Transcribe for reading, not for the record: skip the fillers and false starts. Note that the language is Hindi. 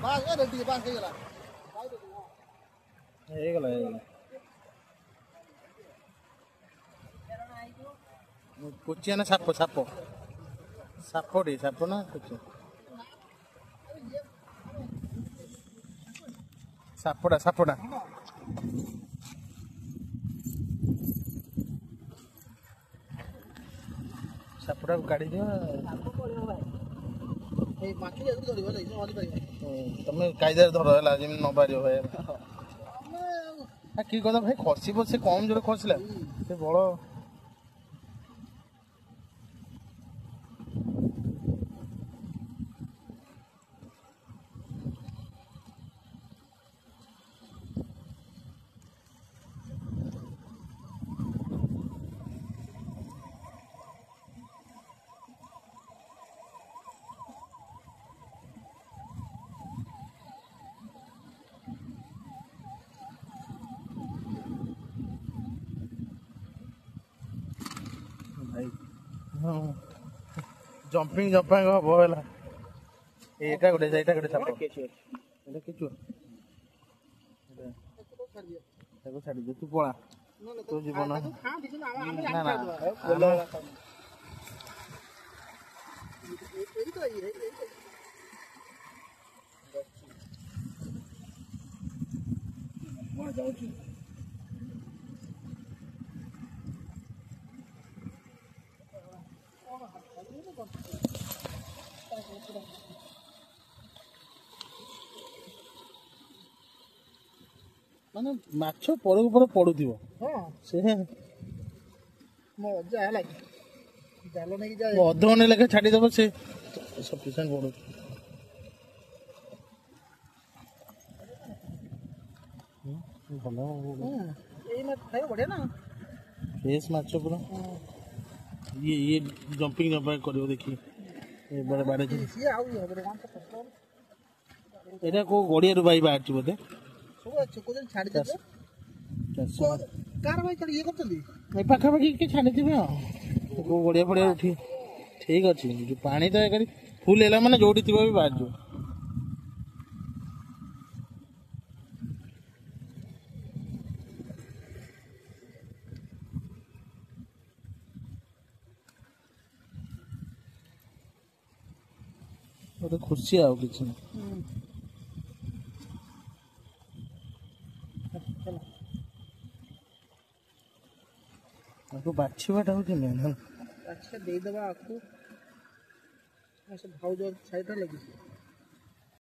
बास ए रेडी बास ହେଇଗଲା ହେଇଗଲା ହେଇଗଲା कुचिया ना साप साप सापड़ी साप ना कुछ सापड़ा सापड़ा सापड़ा को काढ़ी दियो ए माखी जल्दी धरिबो नै हली पाइबो तमे कायदार धर हला जे न पारियो भाई आ की कथा भाई खसीबो से कम जोरे खसला से बड़ जंपिंग जंपिंग हबो होला एटा गुडे साप एटा किचु ताको छाडी दे तू पळा तू जीवन ना ना माने माछ पर ऊपर पडुथिबो हां से मजा आला जालो नै जाय अध घंटे लेके छाडी देबो से सफिशिएंट पडु भलो ए माछ खाय बढ़िया ना फ्रेश माछ पूरा ये जंपिंग जंपिंग करियो देखी ए बड़े बड़े ये आउ एटा को गड़िया रु बाई बाहर बोधे सब अच्छे को छाड़ी दे कार भाई चल ये करतली ए पाखा पाखी के छाड़ी दिबे को गड़िया पड़िया उठी ठीक अछि जो पानी तो करी फुल हेला माने जोडी थिबो भी बाहर जो तो खुशी आओ किछ आपको बाछीवाटा हो मेन अच्छा दे दबा आपको ऐसे भाव जो साइड लगी